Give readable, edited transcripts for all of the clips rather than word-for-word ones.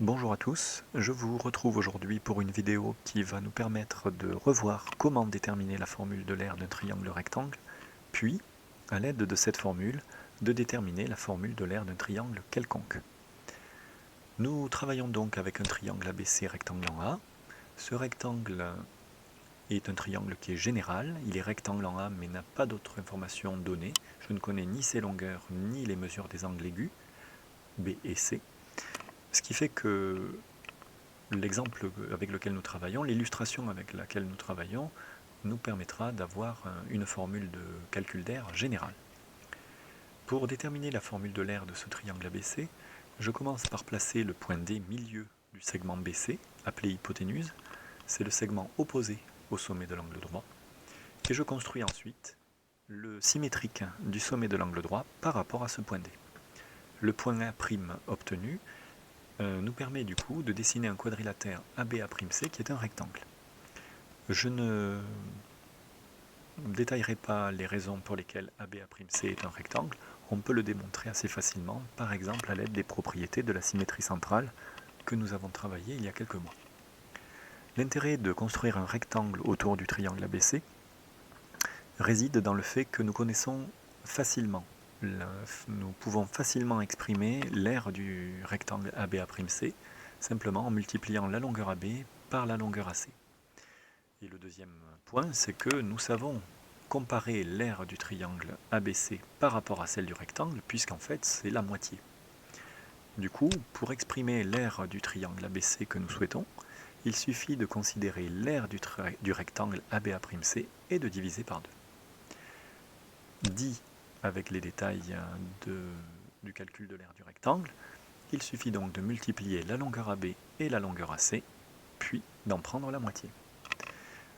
Bonjour à tous, je vous retrouve aujourd'hui pour une vidéo qui va nous permettre de revoir comment déterminer la formule de l'aire d'un triangle rectangle, puis, à l'aide de cette formule, de déterminer la formule de l'aire d'un triangle quelconque. Nous travaillons donc avec un triangle ABC rectangle en A. Ce rectangle est un triangle qui est général, il est rectangle en A mais n'a pas d'autres informations données. Je ne connais ni ses longueurs ni les mesures des angles aigus, B et C. Ce qui fait que l'exemple avec lequel nous travaillons, l'illustration avec laquelle nous travaillons, nous permettra d'avoir une formule de calcul d'aire générale. Pour déterminer la formule de l'aire de ce triangle ABC, je commence par placer le point D milieu du segment BC, appelé hypoténuse. C'est le segment opposé au sommet de l'angle droit. Et je construis ensuite le symétrique du sommet de l'angle droit par rapport à ce point D. Le point A' obtenu nous permet du coup de dessiner un quadrilatère ABA'C qui est un rectangle. Je ne détaillerai pas les raisons pour lesquelles ABA'C est un rectangle, on peut le démontrer assez facilement, par exemple à l'aide des propriétés de la symétrie centrale que nous avons travaillé il y a quelques mois. L'intérêt de construire un rectangle autour du triangle ABC réside dans le fait que nous connaissons facilement, nous pouvons facilement exprimer l'aire du rectangle ABA'C simplement en multipliant la longueur AB par la longueur AC. Et le deuxième point, c'est que nous savons comparer l'aire du triangle ABC par rapport à celle du rectangle, puisqu'en fait c'est la moitié. Du coup, pour exprimer l'aire du triangle ABC que nous souhaitons, il suffit de considérer l'aire du rectangle ABA'C et de diviser par 2. Dit avec les détails du calcul de l'aire du rectangle, il suffit donc de multiplier la longueur AB et la longueur AC, puis d'en prendre la moitié.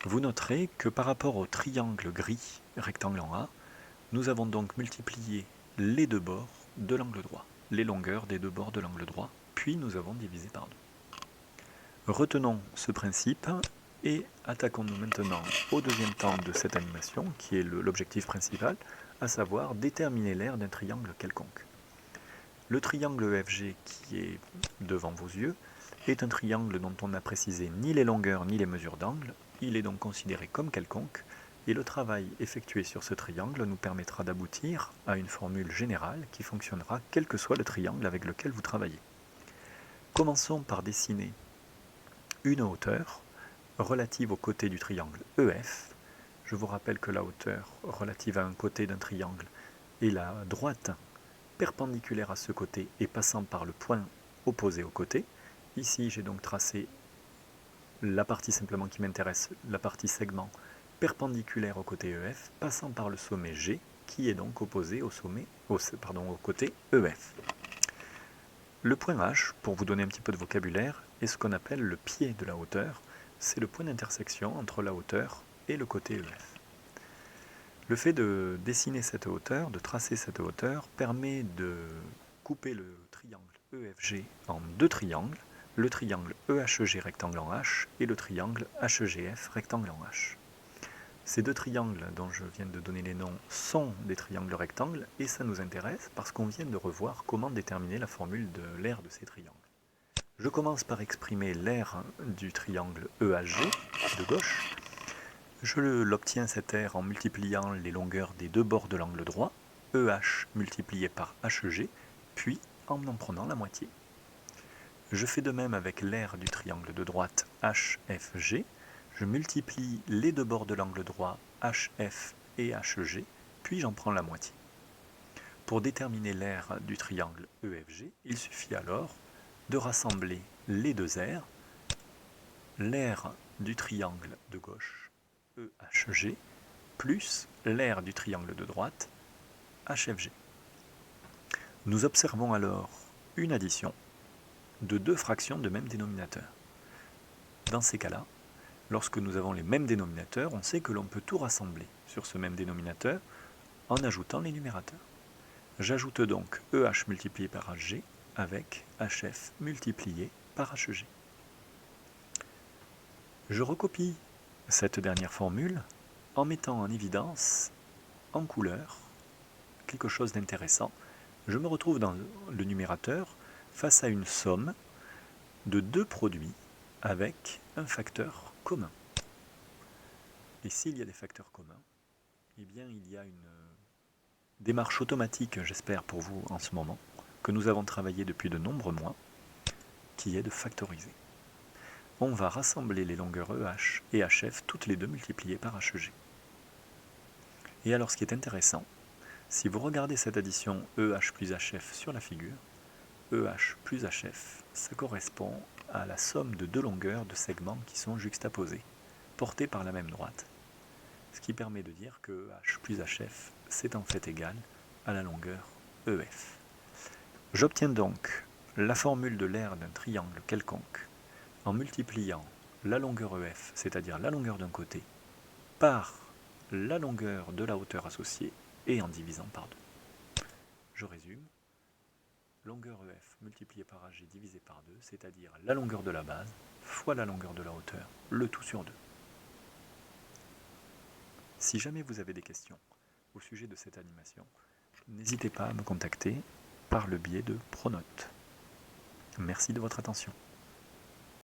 Vous noterez que par rapport au triangle gris rectangle en A, nous avons donc multiplié les deux bords de l'angle droit, les longueurs des deux bords de l'angle droit, puis nous avons divisé par 2. Retenons ce principe et attaquons-nous maintenant au deuxième temps de cette animation, qui est l'objectif principal, à savoir déterminer l'aire d'un triangle quelconque. Le triangle EFG qui est devant vos yeux est un triangle dont on n'a précisé ni les longueurs ni les mesures d'angle. Il est donc considéré comme quelconque, et le travail effectué sur ce triangle nous permettra d'aboutir à une formule générale qui fonctionnera quel que soit le triangle avec lequel vous travaillez. Commençons par dessiner une hauteur relative au côté du triangle EF. Je vous rappelle que la hauteur relative à un côté d'un triangle est la droite perpendiculaire à ce côté et passant par le point opposé au côté. Ici, j'ai donc tracé la partie simplement qui m'intéresse, la partie segment perpendiculaire au côté EF, passant par le sommet G, qui est donc opposé au côté EF. Le point H, pour vous donner un petit peu de vocabulaire, est ce qu'on appelle le pied de la hauteur. C'est le point d'intersection entre la hauteur et le côté EF. Le fait de dessiner cette hauteur, de tracer cette hauteur, permet de couper le triangle EFG en deux triangles, le triangle EHG rectangle en H et le triangle HGF rectangle en H. Ces deux triangles dont je viens de donner les noms sont des triangles rectangles et ça nous intéresse parce qu'on vient de revoir comment déterminer la formule de l'aire de ces triangles. Je commence par exprimer l'aire du triangle EHG de gauche. Je l'obtiens cette aire en multipliant les longueurs des deux bords de l'angle droit, EH multiplié par HG, puis en prenant la moitié. Je fais de même avec l'aire du triangle de droite HFG. Je multiplie les deux bords de l'angle droit HF et HG, puis j'en prends la moitié. Pour déterminer l'aire du triangle EFG, il suffit alors de rassembler les deux aires, l'aire du triangle de gauche EHG, plus l'aire du triangle de droite HFG. Nous observons alors une addition de deux fractions de même dénominateur. Dans ces cas-là, lorsque nous avons les mêmes dénominateurs, on sait que l'on peut tout rassembler sur ce même dénominateur en ajoutant les numérateurs. J'ajoute donc EH multiplié par HG avec HF multiplié par HG. Je recopie cette dernière formule en mettant en évidence, en couleur, quelque chose d'intéressant. Je me retrouve dans le numérateur face à une somme de deux produits avec un facteur commun. Et s'il y a des facteurs communs, eh bien il y a une démarche automatique, j'espère pour vous en ce moment, que nous avons travaillé depuis de nombreux mois, qui est de factoriser. On va rassembler les longueurs EH et HF, toutes les deux multipliées par HG. Et alors ce qui est intéressant, si vous regardez cette addition EH plus HF sur la figure, EH plus HF, ça correspond à la somme de deux longueurs de segments qui sont juxtaposées, portées par la même droite. Ce qui permet de dire que EH plus HF, c'est en fait égal à la longueur EF. J'obtiens donc la formule de l'aire d'un triangle quelconque en multipliant la longueur EF, c'est-à-dire la longueur d'un côté, par la longueur de la hauteur associée et en divisant par 2. Je résume. Longueur EF multipliée par AG divisé par 2, c'est-à-dire la longueur de la base fois la longueur de la hauteur, le tout sur 2. Si jamais vous avez des questions au sujet de cette animation, n'hésitez pas à me contacter par le biais de Pronote. Merci de votre attention.